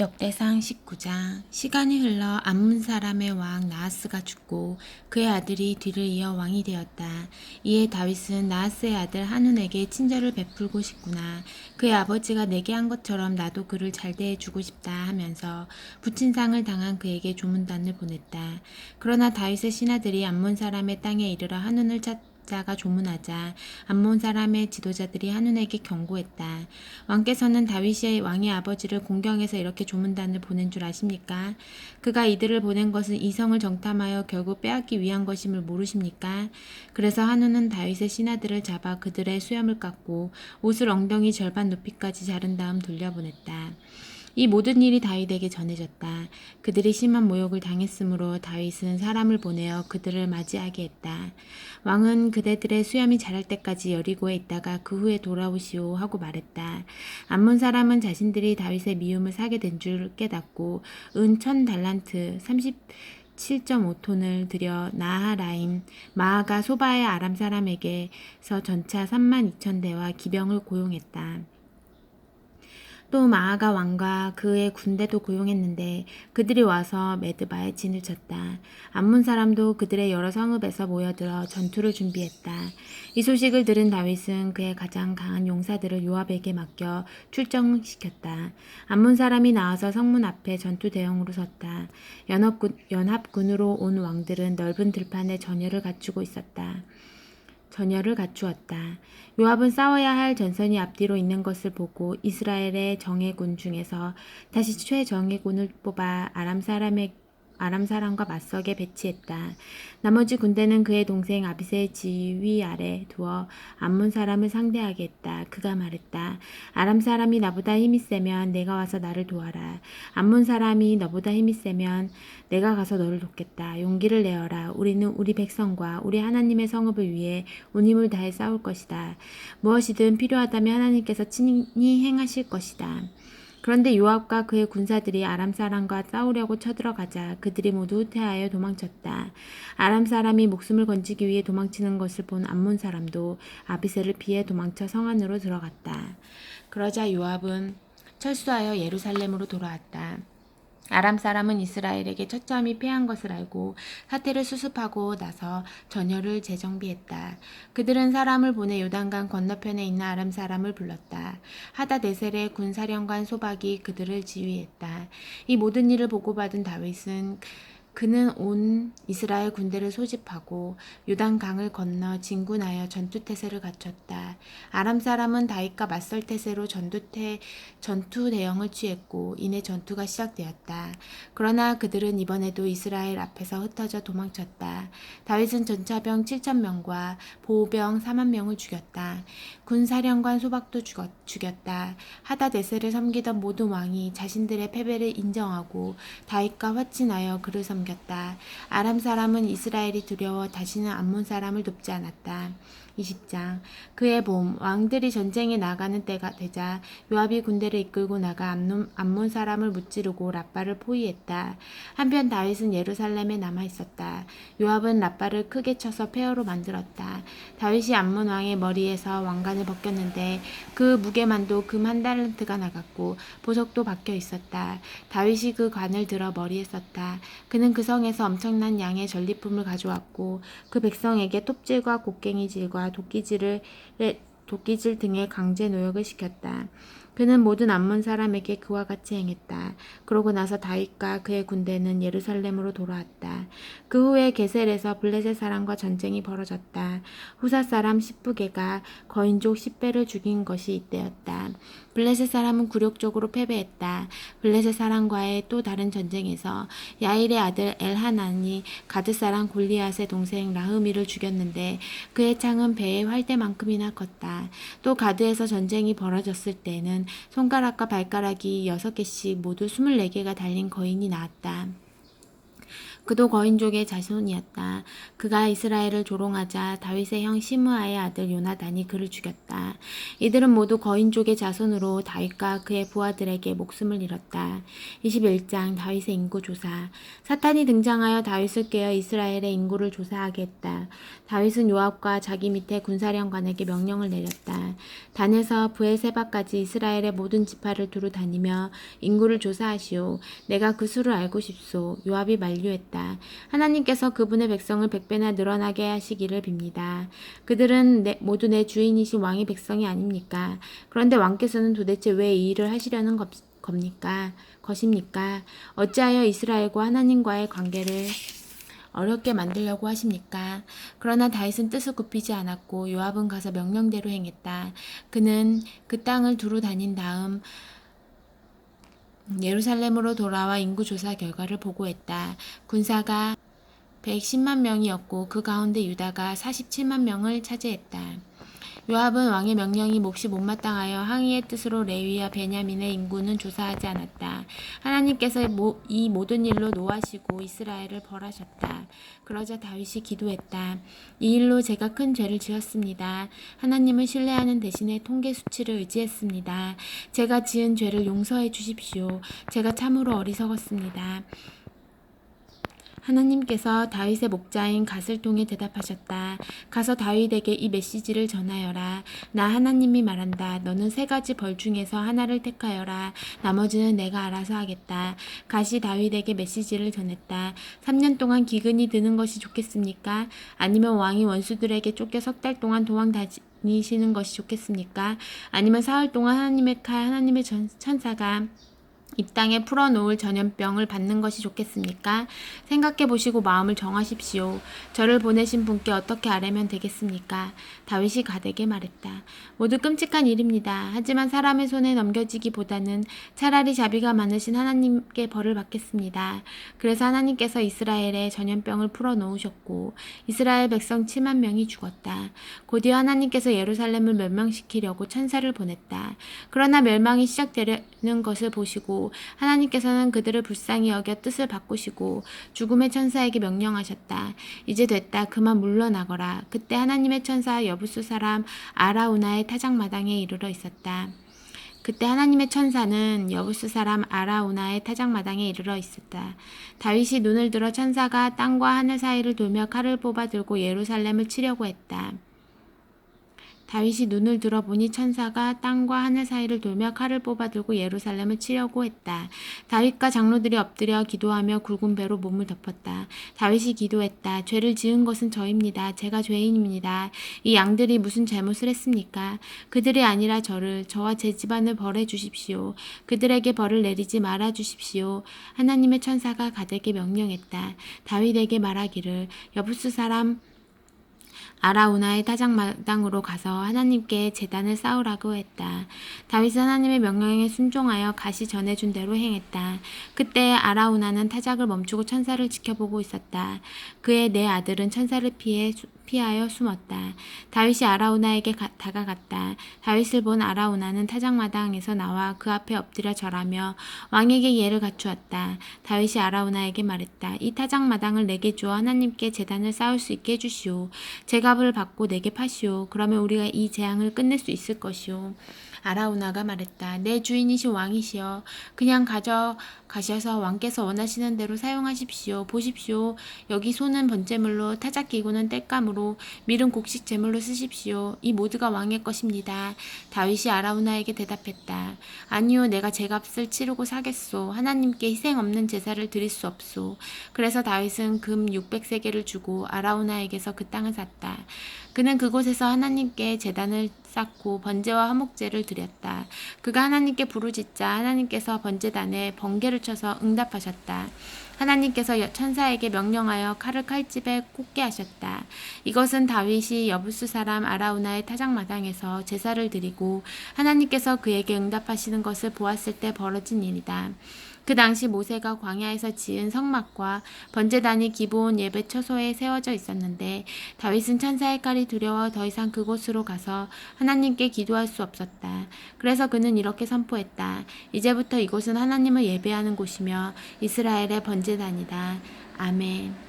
역대상 19장. 시간이 흘러 암몬 사람의 왕 나하스가 죽고 그의 아들이 뒤를 이어 왕이 되었다. 이에 다윗은 나하스의 아들 한운에게 친절을 베풀고 싶구나. 그의 아버지가 내게 한 것처럼 나도 그를 잘 대해주고 싶다 하면서 부친상을 당한 그에게 조문단을 보냈다. 그러나 다윗의 신하들이 암몬 사람의 땅에 이르러 한운을 찾다가 조문하자 암몬 사람의 지도자들이 한운에게 경고했다. 왕께서는 다윗이 왕의 아버지를 공경해서 이렇게 조문단을 보낸 줄 아십니까? 그가 이들을 보낸 것은 이성을 정탐하여 결국 빼앗기 위한 것임을 모르십니까? 그래서 한운은 다윗의 신하들을 잡아 그들의 수염을 깎고 옷을 엉덩이 절반 높이까지 자른 다음 돌려보냈다. 이 모든 일이 다윗에게 전해졌다. 그들이 심한 모욕을 당했으므로 다윗은 사람을 보내어 그들을 맞이하게 했다. 왕은 그대들의 수염이 자랄 때까지 여리고에 있다가 그 후에 돌아오시오 하고 말했다. 암몬 사람은 자신들이 다윗의 미움을 사게 된 줄 깨닫고 은 1000달란트 37.5톤을 들여 나하라임 마아가 소바의 아람 사람에게서 전차 32,000대와 기병을 고용했다. 또 마아가 왕과 그의 군대도 고용했는데 그들이 와서 메드바에 진을 쳤다. 암몬 사람도 그들의 여러 성읍에서 모여들어 전투를 준비했다. 이 소식을 들은 다윗은 그의 가장 강한 용사들을 요압에게 맡겨 출정시켰다. 암몬 사람이 나와서 성문 앞에 전투 대형으로 섰다. 연합군으로 온 왕들은 넓은 들판에 전열을 갖추었다. 요압은 싸워야 할 전선이 앞뒤로 있는 것을 보고 이스라엘의 정예군 중에서 다시 최정예군을 뽑아 아람 사람과 맞서게 배치했다. 나머지 군대는 그의 동생 아비새의 지휘 아래 두어 암몬 사람을 상대하게 했다. 그가 말했다. 아람 사람이 나보다 힘이 세면 내가 와서 나를 도와라. 암몬 사람이 너보다 힘이 세면 내가 가서 너를 돕겠다. 용기를 내어라. 우리는 우리 백성과 우리 하나님의 성읍을 위해 온 힘을 다해 싸울 것이다. 무엇이든 필요하다면 하나님께서 친히 행하실 것이다. 그런데 요압과 그의 군사들이 아람 사람과 싸우려고 쳐들어가자 그들이 모두 후퇴하여 도망쳤다. 아람 사람이 목숨을 건지기 위해 도망치는 것을 본 암몬 사람도 아비새를 피해 도망쳐 성 안으로 들어갔다. 그러자 요압은 철수하여 예루살렘으로 돌아왔다. 아람 사람은 이스라엘에게 처참히 패한 것을 알고 사태를 수습하고 나서 전열을 재정비했다. 그들은 사람을 보내 요단강 건너편에 있는 아람 사람을 불렀다. 하다데셀의 군사령관 소박이 그들을 지휘했다. 이 모든 일을 보고받은 다윗은 그는 온 이스라엘 군대를 소집하고 요단강을 건너 진군하여 전투태세를 갖췄다. 아람 사람은 다윗과 맞설 태세로 전투 대형을 취했고 이내 전투가 시작되었다. 그러나 그들은 이번에도 이스라엘 앞에서 흩어져 도망쳤다. 다윗은 전차병 7,000명과 보호병 40,000명을 죽였다. 군사령관 소박도 죽였다. 하다데셀을 섬기던 모든 왕이 자신들의 패배를 인정하고 다윗과 화친하여 그를 섬겼다. 아람 사람은 이스라엘이 두려워 다시는 암몬 사람을 돕지 않았다. 20장. 그의 봄 왕들이 전쟁에 나가는 때가 되자 요압이 군대를 이끌고 나가 암몬 사람을 무찌르고 랍바를 포위했다. 한편 다윗은 예루살렘에 남아 있었다. 요압은 랍바를 크게 쳐서 폐허로 만들었다. 다윗이 암몬 왕의 머리에서 왕관을 벗겼는데 그 무게만도 금 1달란트가 나갔고 보석도 박혀 있었다. 다윗이 그 관을 들어 머리에 썼다. 그는 그 성에서 엄청난 양의 전리품을 가져왔고 그 백성에게 톱질과 곡괭이질과 도끼질 등의 강제 노역을 시켰다. 그는 모든 암몬 사람에게 그와 같이 행했다. 그러고 나서 다윗과 그의 군대는 예루살렘으로 돌아왔다. 그 후에 게셀에서 블레셋 사람과 전쟁이 벌어졌다. 후사 사람 시브게가 거인족 10배를 죽인 것이 이때였다. 블레셋 사람은 굴욕적으로 패배했다. 블레셋 사람과의 또 다른 전쟁에서 야일의 아들 엘하난이 가드 사람 골리앗의 동생 라흐미를 죽였는데 그의 창은 배의 활대만큼이나 컸다. 또 가드에서 전쟁이 벌어졌을 때는 손가락과 발가락이 6개씩 모두 24개가 달린 거인이 나왔다. 그도 거인족의 자손이었다. 그가 이스라엘을 조롱하자 다윗의 형 시므아의 아들 요나단이 그를 죽였다. 이들은 모두 거인족의 자손으로 다윗과 그의 부하들에게 목숨을 잃었다. 21장 다윗의 인구 조사. 사탄이 등장하여 다윗을 깨어 이스라엘의 인구를 조사하게 했다. 다윗은 요압과 자기 밑에 군사령관에게 명령을 내렸다. 단에서 브엘세바까지 이스라엘의 모든 지파를 두루 다니며 인구를 조사하시오. 내가 그 수를 알고 싶소. 요압이 만류했다. 하나님께서 그분의 백성을 100배나 늘어나게 하시기를 빕니다. 그들은 모두 내 주인이신 왕의 백성이 아닙니까? 그런데 왕께서는 도대체 왜 이 일을 하시려는 것입니까? 어찌하여 이스라엘과 하나님과의 관계를 어렵게 만들려고 하십니까? 그러나 다윗은 뜻을 굽히지 않았고 요압은 가서 명령대로 행했다. 그는 그 땅을 두루 다닌 다음 예루살렘으로 돌아와 인구조사 결과를 보고했다. 군사가 110만 명이었고 그 가운데 유다가 47만 명을 차지했다. 요압은 왕의 명령이 몹시 못마땅하여 항의의 뜻으로 레위와 베냐민의 인구는 조사하지 않았다. 하나님께서 이 모든 일로 노하시고 이스라엘을 벌하셨다. 그러자 다윗이 기도했다. 이 일로 제가 큰 죄를 지었습니다. 하나님을 신뢰하는 대신에 통계 수치를 의지했습니다. 제가 지은 죄를 용서해 주십시오. 제가 참으로 어리석었습니다. 하나님께서 다윗의 목자인 갓을 통해 대답하셨다. 가서 다윗에게 이 메시지를 전하여라. 나 하나님이 말한다. 너는 3가지 벌 중에서 하나를 택하여라. 나머지는 내가 알아서 하겠다. 갓이 다윗에게 메시지를 전했다. 3년 동안 기근이 드는 것이 좋겠습니까? 아니면 왕이 원수들에게 쫓겨 3달 동안 도망 다니시는 것이 좋겠습니까? 아니면 사흘 동안 하나님의 칼, 하나님의 천사가 이 땅에 풀어놓을 전염병을 받는 것이 좋겠습니까? 생각해보시고 마음을 정하십시오. 저를 보내신 분께 어떻게 아뢰면 되겠습니까? 다윗이 갓에게 말했다. 모두 끔찍한 일입니다. 하지만 사람의 손에 넘겨지기보다는 차라리 자비가 많으신 하나님께 벌을 받겠습니다. 그래서 하나님께서 이스라엘에 전염병을 풀어놓으셨고 이스라엘 백성 7만 명이 죽었다. 곧이어 하나님께서 예루살렘을 멸망시키려고 천사를 보냈다. 그러나 멸망이 시작되려는 것을 보시고 하나님께서는 그들을 불쌍히 여겨 뜻을 바꾸시고 죽음의 천사에게 명령하셨다. 이제 됐다. 그만 물러나거라. 그때 하나님의 천사 여부수 사람 아라우나의 타작마당에 이르러 있었다. 그때 하나님의 천사는 여부수 사람 아라우나의 타작마당에 이르러 있었다. 다윗이 눈을 들어 천사가 땅과 하늘 사이를 돌며 칼을 뽑아 들고 예루살렘을 치려고 했다. 다윗이 눈을 들어보니 천사가 땅과 하늘 사이를 돌며 칼을 뽑아 들고 예루살렘을 치려고 했다. 다윗과 장로들이 엎드려 기도하며 굵은 배로 몸을 덮었다. 다윗이 기도했다. 죄를 지은 것은 저입니다. 제가 죄인입니다. 이 양들이 무슨 잘못을 했습니까? 그들이 아니라 저와 제 집안을 벌해 주십시오. 그들에게 벌을 내리지 말아 주십시오. 하나님의 천사가 갓에게 명령했다. 다윗에게 말하기를 여부스 사람 아라우나의 타작마당으로 가서 하나님께 제단을 쌓으라고 했다. 다윗은 하나님의 명령에 순종하여 갓이 전해준 대로 행했다. 그때 아라우나는 타작을 멈추고 천사를 지켜보고 있었다. 그의 4아들은 천사를 피하여 숨었다. 다윗이 아라우나에게 다가갔다. 다윗을 본 아라우나는 타작마당에서 나와 그 앞에 엎드려 절하며 왕에게 예를 갖추었다. 다윗이 아라우나에게 말했다. 이 타작마당을 내게 주어 하나님께 제단을 쌓을 수 있게 해주시오. 제값을 받고 내게 파시오. 그러면 우리가 이 재앙을 끝낼 수 있을 것이오. 아라우나가 말했다. 내 주인이신 왕이시여 그냥 가져가셔서 왕께서 원하시는 대로 사용하십시오. 보십시오. 여기 소는 번제물로 타작기구는 땔감으로 밀은 곡식 제물로 쓰십시오. 이 모두가 왕의 것입니다. 다윗이 아라우나에게 대답했다. 아니요 내가 제값을 치르고 사겠소. 하나님께 희생 없는 제사를 드릴 수 없소. 그래서 다윗은 금 600세겔을 주고 아라우나에게서 그 땅을 샀다. 그는 그곳에서 하나님께 제단을 쌓고 번제와 화목제를 드렸다. 그가 하나님께 부르짖자 하나님께서 번제단에 번개를 쳐서 응답하셨다. 하나님께서 천사에게 명령하여 칼을 칼집에 꽂게 하셨다. 이것은 다윗이 여부스 사람 아라우나의 타작마당에서 제사를 드리고 하나님께서 그에게 응답하시는 것을 보았을 때 벌어진 일이다. 그 당시 모세가 광야에서 지은 성막과 번제단이 기브온 예배 처소에 세워져 있었는데 다윗은 천사의 칼이 두려워 더 이상 그곳으로 가서 하나님께 기도할 수 없었다. 그래서 그는 이렇게 선포했다. 이제부터 이곳은 하나님을 예배하는 곳이며 이스라엘의 번제단이다. 아멘.